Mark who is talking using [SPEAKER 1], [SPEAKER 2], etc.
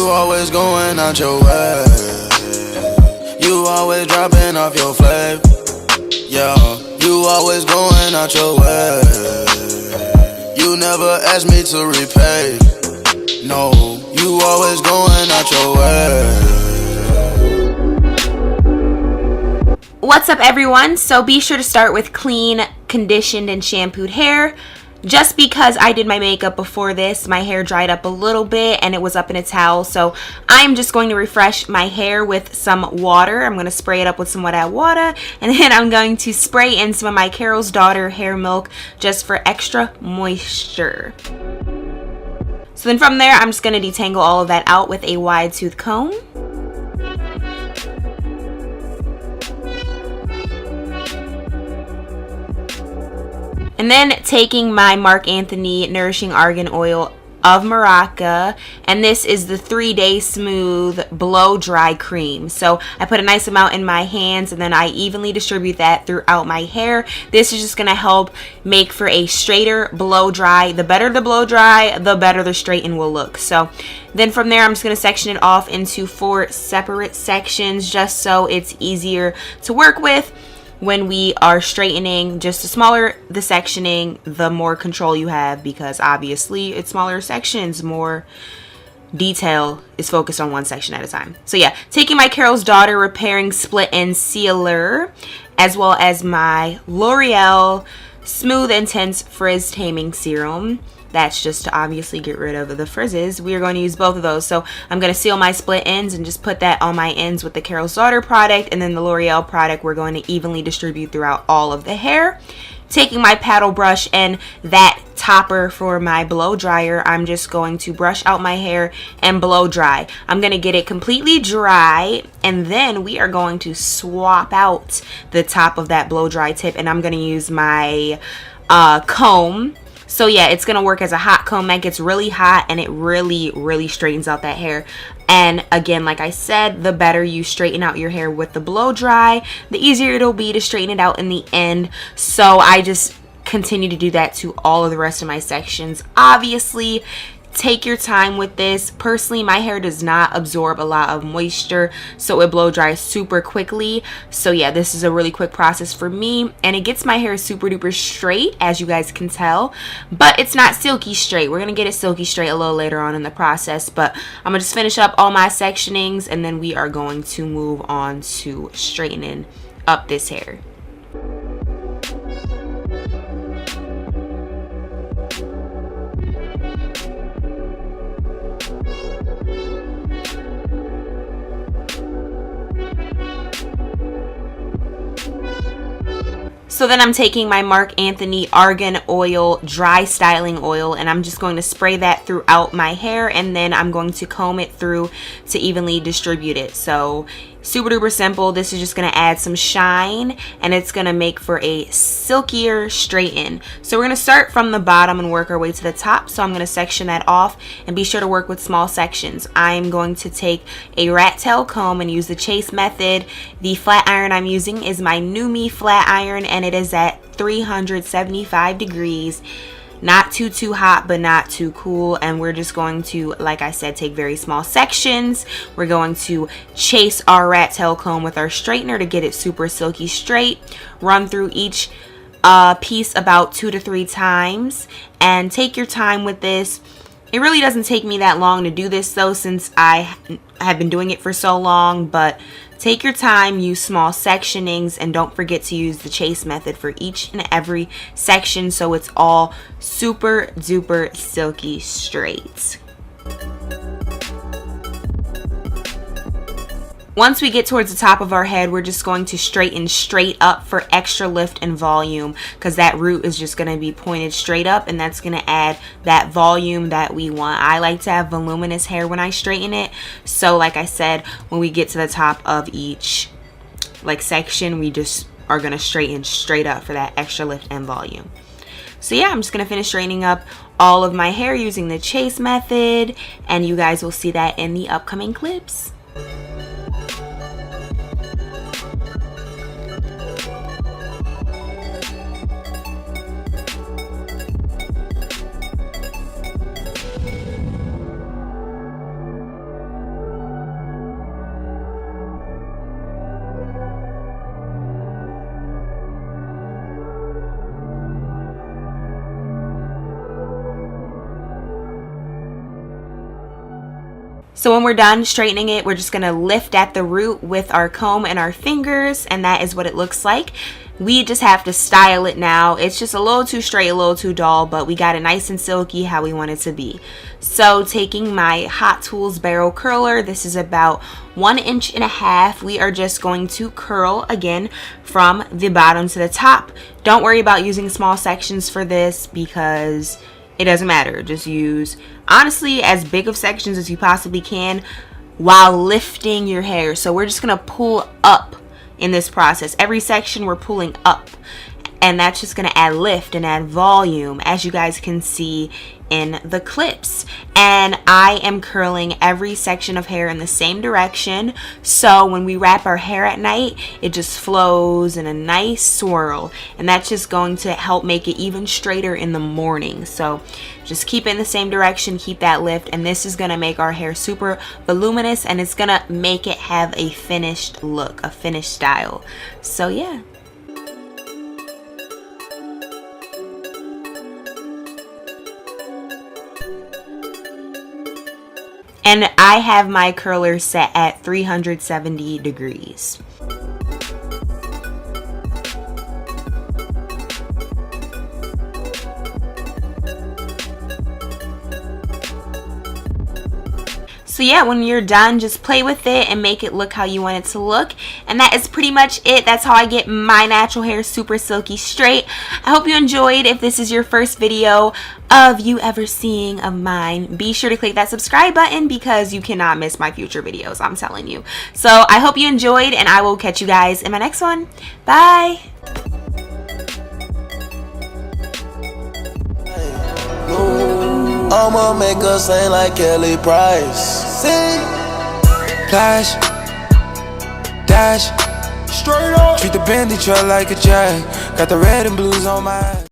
[SPEAKER 1] You always going out your way. You always dropping off your flame. Yeah, you always going out your way. You never ask me to repay. No, you always going out your way.
[SPEAKER 2] What's up, everyone? So be sure to start with clean, conditioned, and shampooed hair. Just because I did my makeup before this, my hair dried up a little bit and it was up in a towel. So I'm just going to refresh my hair with some water. I'm going to spray it up with some wet water. And then I'm going to spray in some of my Carol's Daughter hair milk just for extra moisture. So then from there, I'm just going to detangle all of that out with a wide tooth comb. And then taking my Marc Anthony Nourishing Argan Oil of Morocco, and this is the 3-day smooth blow dry cream. So I put a nice amount in my hands and then I evenly distribute that throughout my hair. This is just going to help make for a straighter blow dry. The better the blow dry, the better the straighten will look. So then from there, I'm just going to section it off into 4 separate sections just so it's easier to work with when we are straightening. Just the smaller the sectioning, the more control you have, because obviously it's smaller sections, more detail is focused on one section at a time. So yeah, taking my Carol's Daughter Repairing Split End Sealer, as well as my L'Oreal Smooth Intense Frizz Taming Serum. That's just to obviously get rid of the frizzes. We are going to use both of those. So I'm going to seal my split ends and just put that on my ends with the Carol's Daughter product, and then the L'Oreal product we're going to evenly distribute throughout all of the hair. Taking my paddle brush and that topper for my blow dryer, I'm just going to brush out my hair and blow dry. I'm going to get it completely dry, and then we are going to swap out the top of that blow dry tip, and I'm going to use my comb. So yeah, it's going to work as a hot comb that gets really hot and it really straightens out that hair. And again, like I said, the better you straighten out your hair with the blow dry, the easier it'll be to straighten it out in the end. So I just continue to do that to all of the rest of my sections. Obviously, take your time with this. Personally, my hair does not absorb a lot of moisture, so it blow dries super quickly. So yeah, this is a really quick process for me, and it gets my hair super duper straight, as you guys can tell, but it's not silky straight. We're gonna get it silky straight a little later on in the process, but I'm gonna just finish up all my sectionings and then we are going to move on to straightening up this hair. So then I'm taking my Marc Anthony Argan Oil Dry Styling Oil, and I'm just going to spray that throughout my hair, and then I'm going to comb it through to evenly distribute it. So super duper simple. This is just going to add some shine, and it's going to make for a silkier straighten. So we're going to start from the bottom and work our way to the top. So I'm going to section that off, and be sure to work with small sections. I'm going to take a rat tail comb and use the chase method. The flat iron I'm using is my Numi flat iron, and it is at 375 degrees. Not too hot, but not too cool. And we're just going to, like I said, take very small sections. We're going to chase our rat tail comb with our straightener to get it super silky straight. Run through each piece about 2 to 3 times, and take your time with this. It really doesn't take me that long to do this though, since I have been doing it for so long, but take your time, use small sectionings, and don't forget to use the chase method for each and every section so it's all super duper silky straight. Once we get towards the top of our head, we're just going to straighten straight up for extra lift and volume, because that root is just going to be pointed straight up, and that's going to add that volume that we want. I like to have voluminous hair when I straighten it, so like I said, when we get to the top of each section, we just are going to straighten straight up for that extra lift and volume. So yeah, I'm just going to finish straightening up all of my hair using the chase method, and you guys will see that in the upcoming clips. So when we're done straightening it, we're just gonna lift at the root with our comb and our fingers, and that is what it looks like. We just have to style it now. It's just a little too straight, a little too dull, but we got it nice and silky how we want it to be. So taking my Hot Tools barrel curler, this is about 1.5 inches. We are just going to curl again from the bottom to the top. Don't worry about using small sections for this because it doesn't matter. Just use, honestly, as big of sections as you possibly can while lifting your hair. So we're just gonna pull up in this process. Every section we're pulling up, and that's just gonna add lift and add volume, as you guys can see in the clips. And I am curling every section of hair in the same direction, so when we wrap our hair at night, it just flows in a nice swirl, and that's just going to help make it even straighter in the morning. So just keep it in the same direction, keep that lift, and this is gonna make our hair super voluminous, and it's gonna make it have a finished look, a finished style. So yeah. And I have my curler set at 370 degrees. So yeah, when you're done, just play with it and make it look how you want it to look. And that is pretty much it. That's how I get my natural hair super silky straight. I hope you enjoyed. If this is your first video of you ever seeing of mine, be sure to click that subscribe button because you cannot miss my future videos, I'm telling you. So I hope you enjoyed, and I will catch you guys in my next one. Bye.
[SPEAKER 1] I'ma make her sing like Kelly Price. Sing. Flash, dash, straight up. Treat the Bentley truck like a jag. Got the red and blues on my